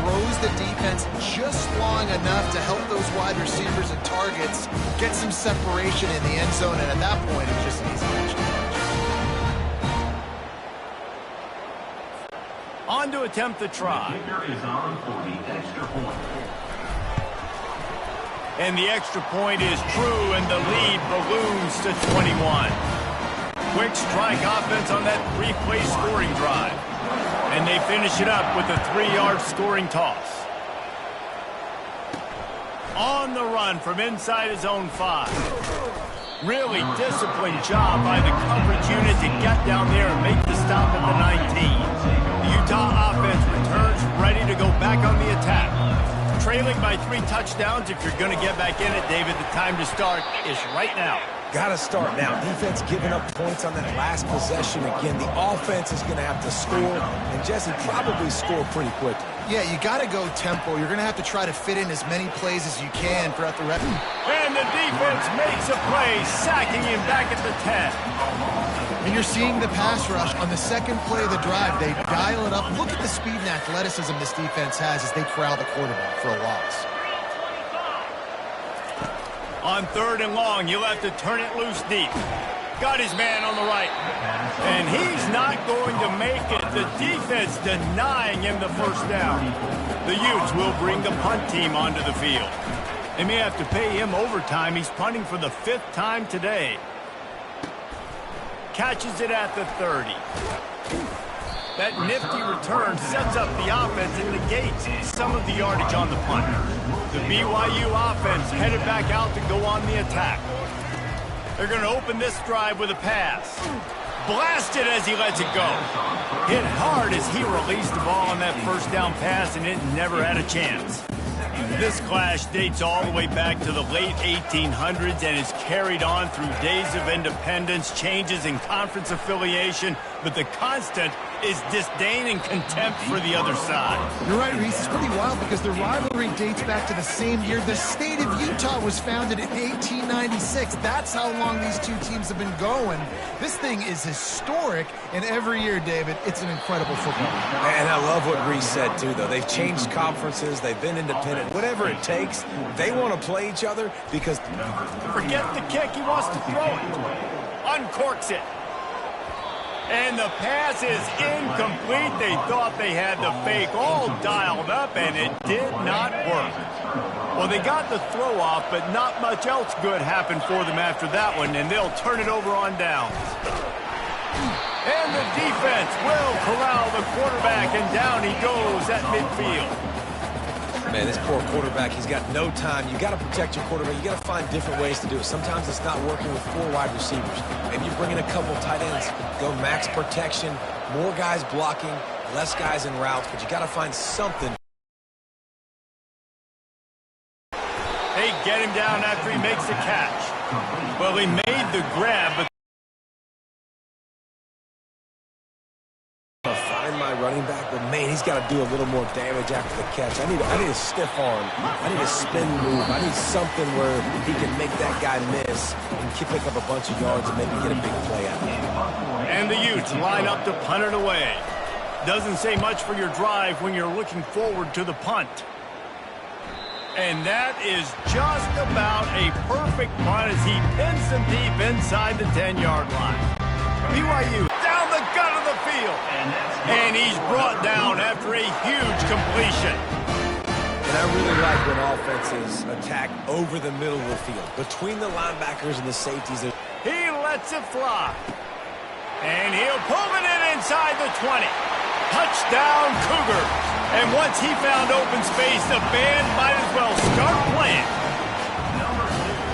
throws the defense just long enough to help those wide receivers and targets get some separation in the end zone, and at that point, it's just an easy catch. On to attempt the try. Is on for the extra point. And the extra point is true, and the lead balloons to 21. Quick strike offense on that 3-play scoring drive. And they finish it up with a 3-yard scoring toss. On the run from inside his own 5. Really disciplined job by the coverage unit to get down there and make the stop at the 19. The Utah offense returns ready to go back on the attack. Trailing by 3 touchdowns. If you're going to get back in it, David, the time to start is right now. Got to start now. Defense giving up points on that last possession. Again, the offense is going to have to score, and Jesse probably score pretty quick. Yeah, you got to go tempo. You're going to have to try to fit in as many plays as you can throughout the rest. And the defense makes a play, sacking him back at the 10. And you're seeing the pass rush on the second play of the drive. They dial it up. Look at the speed and athleticism this defense has as they corral the quarterback for a loss. On 3rd and long, he'll have to turn it loose deep. Got his man on the right. And he's not going to make it. The defense denying him the first down. The Utes will bring the punt team onto the field. They may have to pay him overtime. He's punting for the 5th time today. Catches it at the 30. That nifty return sets up the offense and negates some of the yardage on the punt. The BYU offense headed back out to go on the attack. They're going to open this drive with a pass. Blasted as he lets it go. Hit hard as he released the ball on that first down pass, and it never had a chance. This clash dates all the way back to the late 1800s and is carried on through days of independence, changes in conference affiliation, but the constant is disdain and contempt for the other side. You're right, Reese. It's pretty wild because the rivalry dates back to the same year the state of Utah was founded in 1896. That's how long these two teams have been going. This thing is historic, and every year, David, it's an incredible football. And I love what Reese said, too, though. They've changed conferences. They've been independent. Whatever it takes, they want to play each other because... Forget the kick. He wants to throw it. Uncorks it. And the pass is incomplete. They thought they had the fake all dialed up, and it did not work. Well, they got the throw off, but not much else good happened for them after that one, and they'll turn it over on downs. And the defense will corral the quarterback, and down he goes at midfield. Man, this poor quarterback, he's got no time. You got to protect your quarterback. You got to find different ways to do it. Sometimes it's not working with 4 wide receivers. Maybe you bring in a couple tight ends, go max protection, more guys blocking, less guys in routes, but you got to find something. They get him down after he makes the catch. Well, he made the grab, but find my running back, but man, he's got to do a little more damage after the catch. I need a stiff arm. I need a spin move. I need something where he can make that guy miss and pick up a bunch of yards and maybe get a big play out of it. And the Utes line up to punt it away. Doesn't say much for your drive when you're looking forward to the punt. And that is just about a perfect punt as he pins them deep inside the 10-yard line. BYU down the gut of the field. And he's brought down after a huge completion. And I really like when offenses attack over the middle of the field. Between the linebackers and the safeties. He lets it fly. And he'll pull it in inside the 20. Touchdown Cougars. And once he found open space, the band might as well start playing.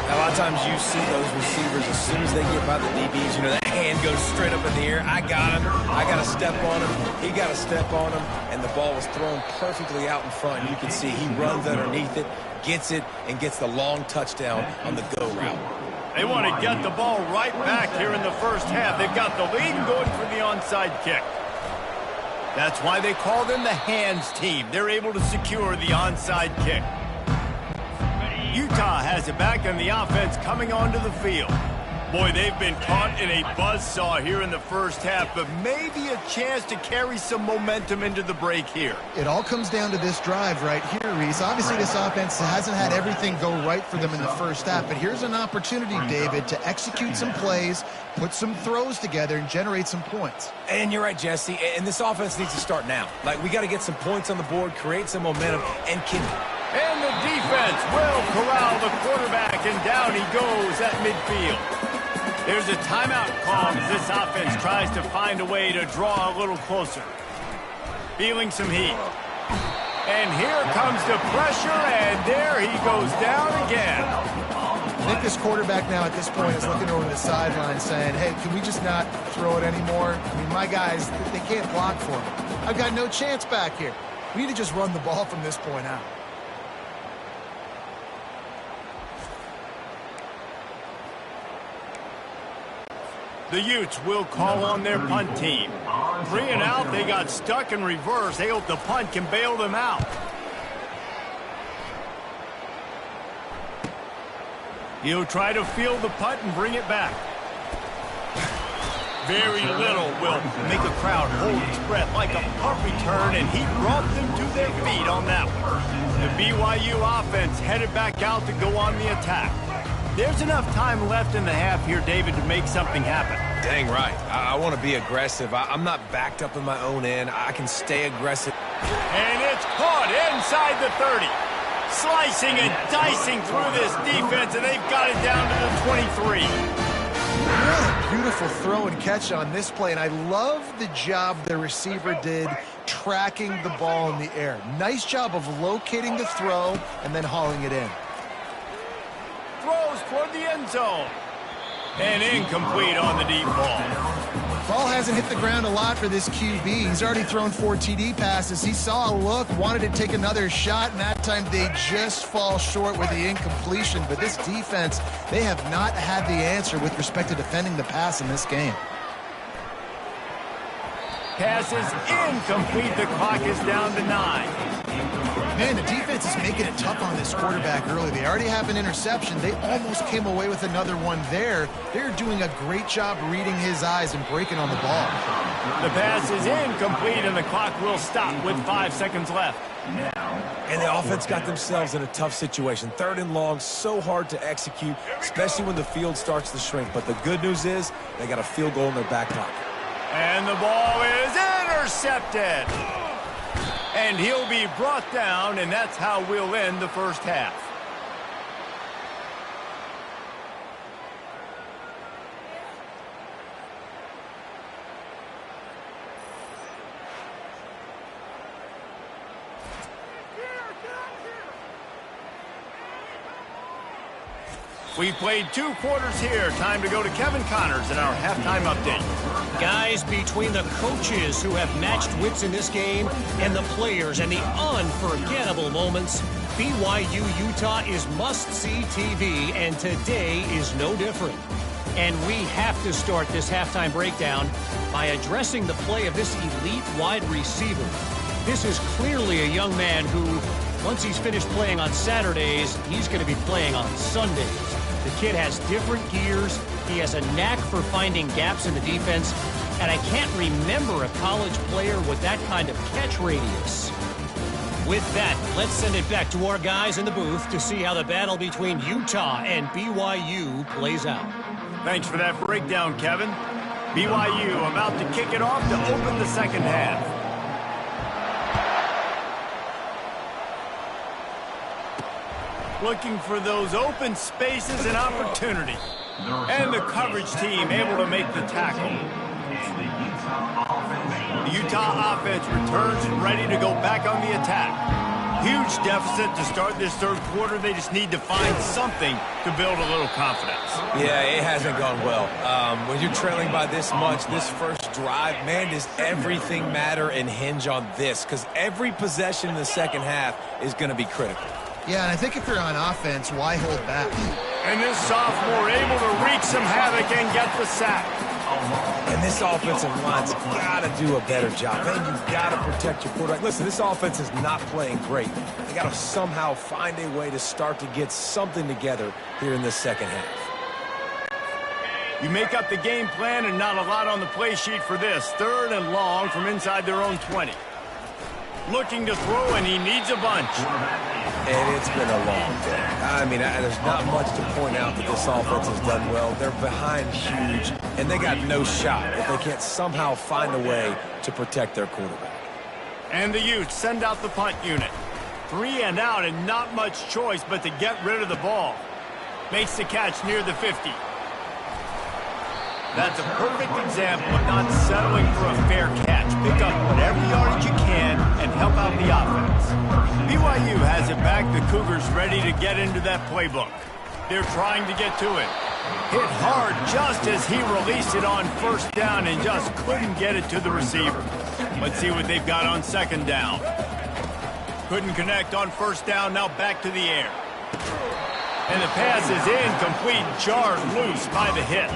A lot of times you see those receivers, as soon as they get by the DBs, you know, that hand goes straight up in the air. I got him. I got to step on him. He got to step on him. And the ball was thrown perfectly out in front. You can see he runs underneath it, gets it, and gets the long touchdown on the go route. They want to get the ball right back here in the first half. They've got the lead going for the onside kick. That's why they call them the hands team. They're able to secure the onside kick. Utah has it back, and the offense coming onto the field. Boy, they've been caught in a buzzsaw here in the first half, but maybe a chance to carry some momentum into the break here. It all comes down to this drive right here, Reese. Obviously, this offense hasn't had everything go right for them in the first half, but here's an opportunity, David, to execute some plays, put some throws together, and generate some points. And you're right, Jesse, and this offense needs to start now. Like, we got to get some points on the board, create some momentum, and And the defense will corral the quarterback, and down he goes at midfield. There's a timeout call as this offense tries to find a way to draw a little closer. Feeling some heat. And here comes the pressure, and there he goes down again. I think this quarterback now at this point is looking over the sideline saying, hey, can we just not throw it anymore? I mean, my guys, they can't block for me. I've got no chance back here. We need to just run the ball from this point out. The Utes will call on their punt team. 3 and out, they got stuck in reverse. They hope the punt can bail them out. He'll try to field the punt and bring it back. Very little will make a crowd hold its breath like a punt return, and he brought them to their feet on that one. The BYU offense headed back out to go on the attack. There's enough time left in the half here, David, to make something happen. Dang right. I want to be aggressive. I'm not backed up in my own end. I can stay aggressive. And it's caught inside the 30. Slicing and dicing through this defense, and they've got it down to the 23. What a beautiful throw and catch on this play, and I love the job the receiver did tracking the ball in the air. Nice job of locating the throw and then hauling it in. Throws toward the end zone. And incomplete on the deep ball. Ball hasn't hit the ground a lot for this QB. He's already thrown 4 TD passes. He saw a look, wanted to take another shot, and that time they just fall short with the incompletion. But this defense, they have not had the answer with respect to defending the pass in this game. Pass is incomplete. The clock is down to 9. Man, the defense is making it tough on this quarterback early. They already have an interception. They almost came away with another one there. They're doing a great job reading his eyes and breaking on the ball. The pass is incomplete, and the clock will stop with 5 seconds left. And the offense got themselves in a tough situation. 3rd and long, so hard to execute, especially when the field starts to shrink. But the good news is they got a field goal in their back pocket. And the ball is intercepted. And he'll be brought down, and that's how we'll end the first half. We played 2 quarters here. Time to go to Kevin Connors in our halftime update. Guys, between the coaches who have matched wits in this game and the players and the unforgettable moments, BYU-Utah is must-see TV, and today is no different. And we have to start this halftime breakdown by addressing the play of this elite wide receiver. This is clearly a young man who, once he's finished playing on Saturdays, he's going to be playing on Sundays. The kid has different gears. He has a knack for finding gaps in the defense. And I can't remember a college player with that kind of catch radius. With that, let's send it back to our guys in the booth to see how the battle between Utah and BYU plays out. Thanks for that breakdown, Kevin. BYU about to kick it off to open the second half. Looking for those open spaces and opportunity. And the coverage team able to make the tackle. The Utah offense returns and ready to go back on the attack. Huge deficit to start this 3rd quarter. They just need to find something to build a little confidence. Yeah, it hasn't gone well. When you're trailing by this much, this first drive, man, does everything matter and hinge on this? Because every possession in the second half is going to be critical. Yeah, and I think if you're on offense, why hold back? And this sophomore able to wreak some havoc and get the sack. And this offensive line's got to do a better job. Man, you've got to protect your quarterback. Listen, this offense is not playing great. They got to somehow find a way to start to get something together here in this second half. You make up the game plan and not a lot on the play sheet for this. 3rd and long from inside their own 20. Looking to throw, and he needs a bunch. And it's been a long day. I mean, there's not much to point out that this offense has done well. They're behind huge, and they got no shot if they can't somehow find a way to protect their quarterback. And the Utes send out the punt unit. 3 and out, and not much choice but to get rid of the ball. Makes the catch near the 50. That's a perfect example of not settling for a fair catch. Pick up whatever yardage you can and help out the offense. BYU has it back. The Cougars ready to get into that playbook. They're trying to get to it. Hit hard just as he released it on 1st down and just couldn't get it to the receiver. Let's see what they've got on 2nd down. Couldn't connect on 1st down. Now back to the air. And the pass is incomplete, jarred loose by the hit.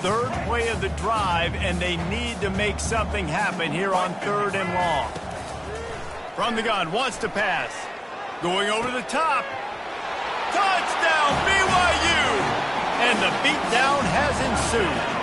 3rd play of the drive, and they need to make something happen here on 3rd and long. From the gun, wants to pass. Going over the top. Touchdown, BYU! And the beatdown has ensued.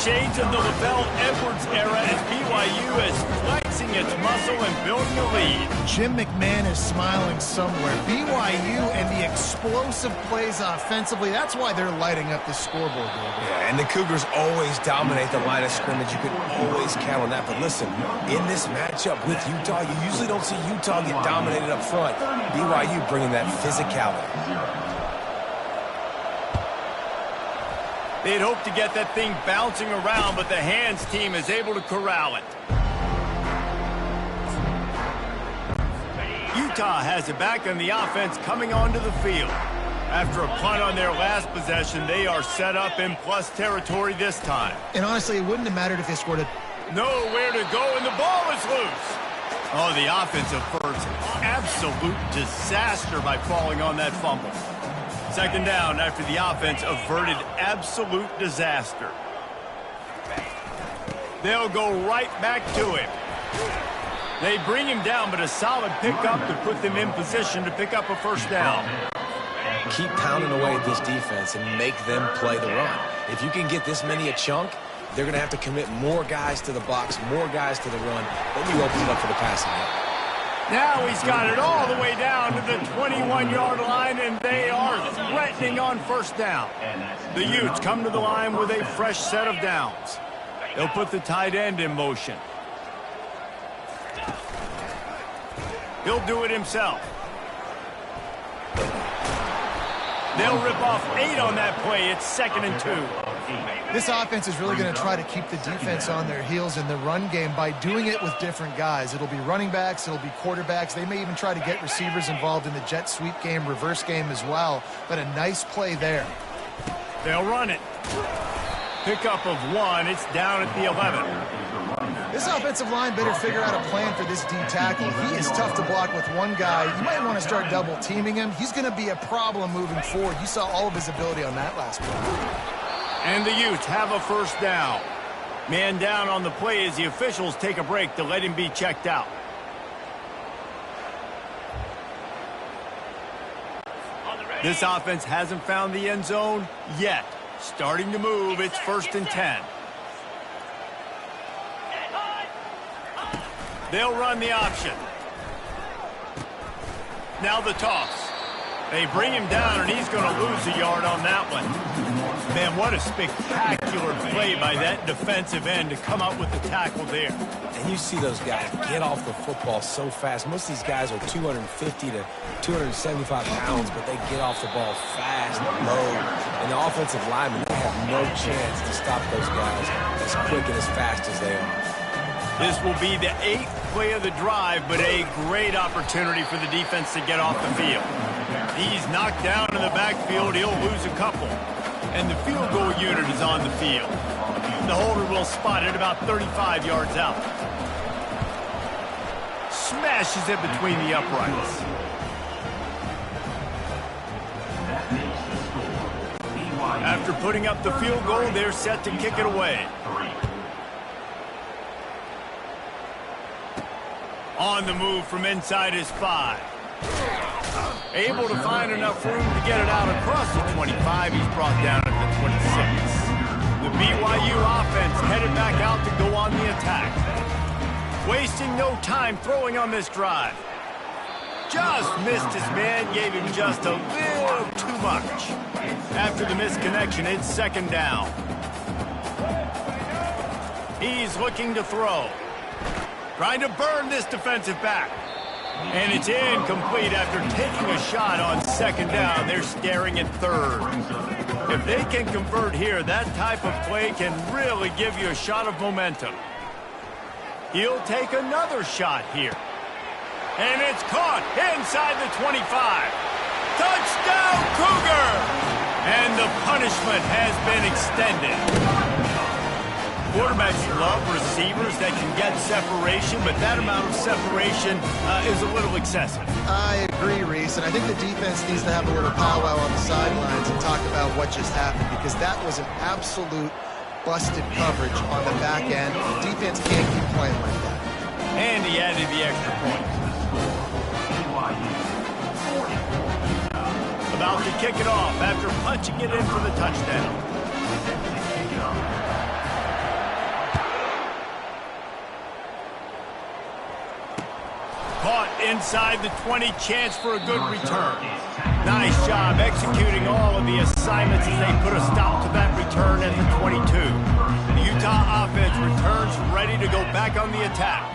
Shades of the LaVell Edwards era as BYU is flexing its muscle and building a lead. Jim McMahon is smiling somewhere. BYU and the explosive plays offensively, that's why they're lighting up the scoreboard. Yeah, and the Cougars always dominate the line of scrimmage. You can always count on that. But listen, in this matchup with Utah, you usually don't see Utah get dominated up front. BYU bringing that physicality. They'd hoped to get that thing bouncing around, but the hands team is able to corral it. Utah has it back, and the offense coming onto the field. After a punt on their last possession, they are set up in plus territory this time. And honestly, it wouldn't have mattered if they scored it. Nowhere to go, and the ball is loose. Oh, the offensive first. Absolute disaster by falling on that fumble. 2nd down after the offense averted absolute disaster. They'll go right back to him. They bring him down, but a solid pickup to put them in position to pick up a 1st down. Keep pounding away at this defense and make them play the run. If you can get this many a chunk, they're going to have to commit more guys to the box, more guys to the run. Then you open it up for the passing game. Now he's got it all the way down to the 21-yard line, and they are threatening on 1st down. The Utes come to the line with a fresh set of downs. They'll put the tight end in motion. He'll do it himself. They'll rip off 8 on that play. It's 2nd and 2. This offense is really going to try to keep the defense on their heels in the run game by doing it with different guys. It'll be running backs. It'll be quarterbacks. They may even try to get receivers involved in the jet sweep game, reverse game as well. But a nice play there. They'll run it. Pickup of 1. It's down at the 11. This offensive line better figure out a plan for this D tackle. He is tough to block with one guy. You might want to start double teaming him. He's going to be a problem moving forward. You saw all of his ability on that last play. And the Utes have a 1st down. Man down on the play as the officials take a break to let him be checked out. This offense hasn't found the end zone yet. Starting to move. It's 1st and 10. They'll run the option. Now the toss. They bring him down, and he's going to lose a yard on that one. Man, what a spectacular play by that defensive end to come up with the tackle there. And you see those guys get off the football so fast. Most of these guys are 250 to 275 pounds, but they get off the ball fast and low. And the offensive linemen, they have no chance to stop those guys as quick and as fast as they are. This will be the 8th play of the drive, but a great opportunity for the defense to get off the field. He's knocked down in the backfield. He'll lose a couple. And the field goal unit is on the field. The holder will spot it about 35 yards out. Smashes it between the uprights. After putting up the field goal, they're set to kick it away. On the move from inside his 5. Able to find enough room to get it out across the 25. He's brought down at the 26. The BYU offense headed back out to go on the attack. Wasting no time throwing on this drive. Just missed his man, gave him just a little too much. After the misconnection, it's second down. He's looking to throw. Trying to burn this defensive back. And it's incomplete after taking a shot on second down. They're staring at third. If they can convert here, that type of play can really give you a shot of momentum. He'll take another shot here. And it's caught inside the 25. Touchdown, Cougar! And the punishment has been extended. Quarterbacks love receivers that can get separation, but that amount of separation is a little excessive. I agree, Reese, and I think the defense needs to have a little powwow on the sidelines and talk about what just happened, because that was an absolute busted coverage on the back end. The defense can't keep playing like that. And he added the extra point. About to kick it off after punching it in for the touchdown. Caught inside the 20, chance for a good return. Nice job executing all of the assignments as they put a stop to that return at the 22. The Utah offense returns ready to go back on the attack.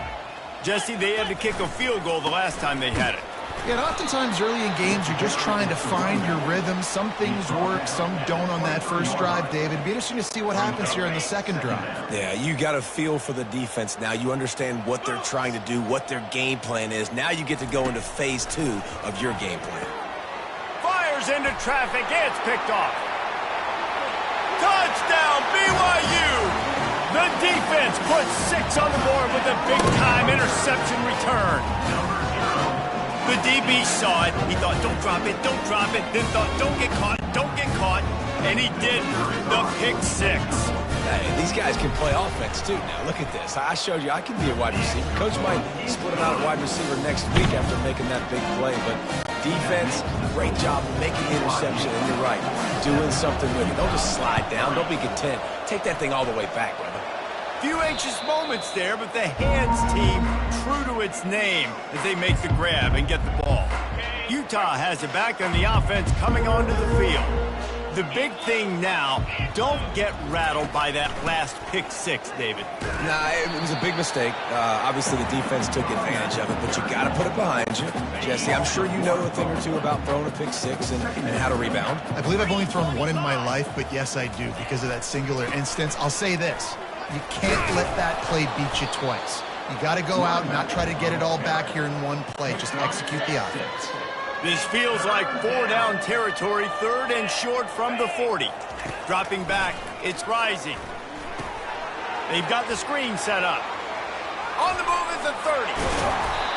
Jesse, they had to kick a field goal the last time they had it. Yeah, and oftentimes early in games, you're just trying to find your rhythm. Some things work, some don't on that first drive, David. It'd be interesting to see what happens here in the second drive. Yeah, you got a feel for the defense now. You understand what they're trying to do, what their game plan is. Now you get to go into phase 2 of your game plan. Fires into traffic. It's picked off. Touchdown, BYU! The defense puts 6 on the board with a big-time interception return. The DB saw it. He thought, don't drop it, don't drop it. Then thought, don't get caught, don't get caught. And he did the pick 6. Hey, these guys can play offense, too. Now, look at this. I showed you I can be a wide receiver. Coach might split him out at wide receiver next week after making that big play. But defense, great job of making the interception. And you're right, doing something with it. Don't just slide down. Don't be content. Take that thing all the way back, brother. Few anxious moments there, but the hands team true to its name as they make the grab and get the ball. Utah has it back on the offense coming onto the field. The big thing now, don't get rattled by that last pick 6, David. Nah, it was a big mistake. Obviously, the defense took advantage of it, but you got to put it behind you. Jesse, I'm sure you know a thing or two about throwing a pick 6 and how to rebound. I believe I've only thrown one in my life, but yes, I do because of that singular instance. I'll say this. You can't let that play beat you twice. You got to go out and not try to get it all back here in one play. Just execute the offense. This feels like 4-down territory, 3rd and short from the 40. Dropping back, it's rising. They've got the screen set up. On the move is the 30.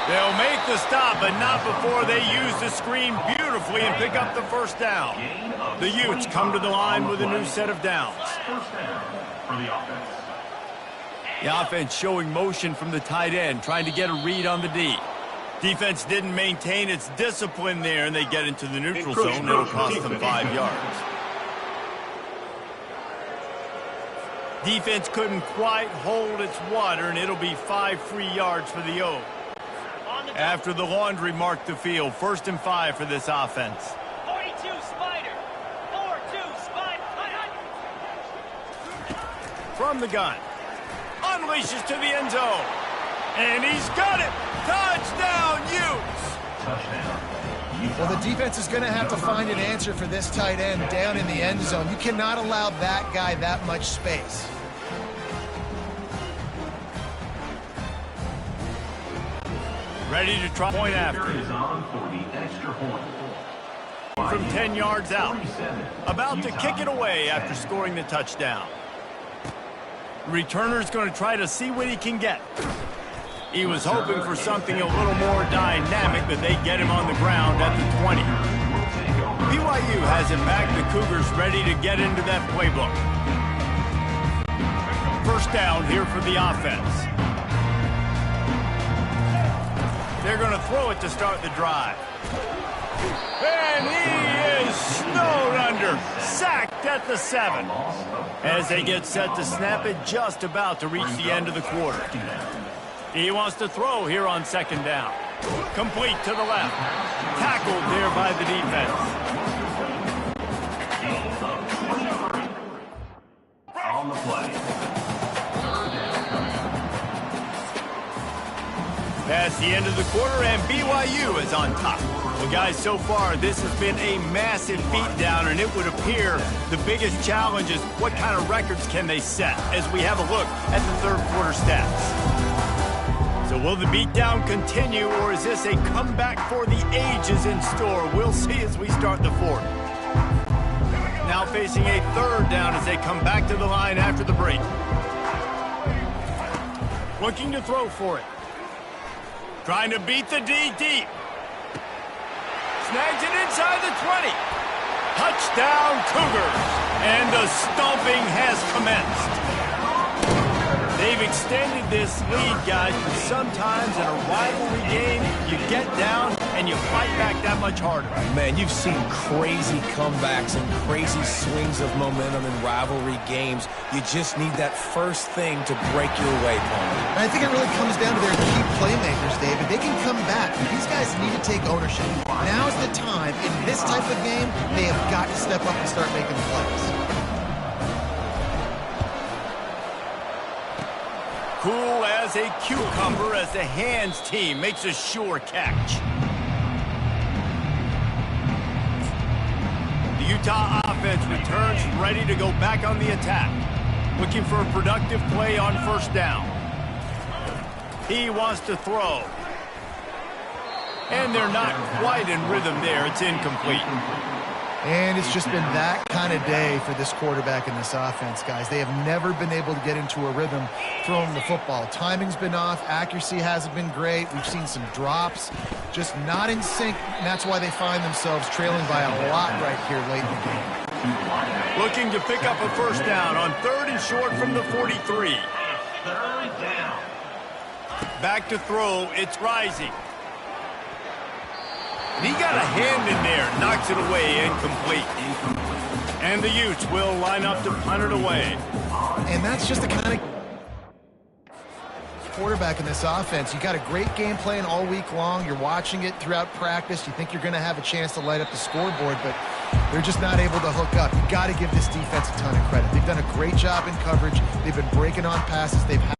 They'll make the stop, but not before they use the screen beautifully and pick up the first down. The Utes come to the line with a new set of downs. First down for the offense. The offense showing motion from the tight end, trying to get a read on the D. Defense didn't maintain its discipline there, and they get into the neutral zone. It'll cost them 5 yards. Defense couldn't quite hold its water, and it'll be 5 free yards for the O. After the laundry marked the field, 1st and 5 for this offense. 42 Spider. 4-2 Spider. From the gun. Unleashes to the end zone. And he's got it. Touchdown, Utes. Touchdown. Well, the defense is going to have to find an answer for this tight end down in the end zone. You cannot allow that guy that much space. Ready to try point after. Is on for the extra point. From 10 yards out. About to kick it away after scoring the touchdown. Returner's going to try to see what he can get. He was hoping for something a little more dynamic, but they get him on the ground at the 20. BYU has it back. The Cougars ready to get into that playbook. First down here for the offense. They're going to throw it to start the drive. And he is snowed under. Sacked at the 7. As they get set to snap it, just about to reach the end of the quarter. He wants to throw here on 2nd down. Complete to the left. Tackled there by the defense. On the play. Past the end of the quarter, and BYU is on top. Well, guys, so far, this has been a massive beatdown, and it would appear the biggest challenge is what kind of records can they set as we have a look at the 3rd quarter stats. So will the beatdown continue, or is this a comeback for the ages in store? We'll see as we start the 4th. Now facing a 3rd down as they come back to the line after the break. Looking to throw for it. Trying to beat the D deep. Snags it inside the 20. Touchdown Cougars. And the stomping has commenced. They've extended this lead, guys, but sometimes in a rivalry game, you get down and you fight back that much harder. Man, you've seen crazy comebacks and crazy swings of momentum in rivalry games. You just need that first thing to break your way, Paul. I think it really comes down to their key playmakers, David. They can come back, but these guys need to take ownership. Now's the time. In this type of game, they have got to step up and start making plays. Cool as a cucumber as the hands team makes a sure catch. The Utah offense returns ready to go back on the attack. Looking for a productive play on 1st down. He wants to throw. And they're not quite in rhythm there. It's incomplete. And it's just been that kind of day for this quarterback and this offense, guys. They have never been able to get into a rhythm throwing the football. Timing's been off. Accuracy hasn't been great. We've seen some drops. Just not in sync, and that's why they find themselves trailing by a lot right here late in the game. Looking to pick up a 1st down on 3rd and short from the 43. 3rd down. Back to throw. It's Rising. He got a hand in there, knocks it away, incomplete. And the Utes will line up to punt it away. And that's just the kind of quarterback in this offense. You got a great game plan all week long. You're watching it throughout practice. You think you're going to have a chance to light up the scoreboard, but they're just not able to hook up. You got to give this defense a ton of credit. They've done a great job in coverage. They've been breaking on passes. They've had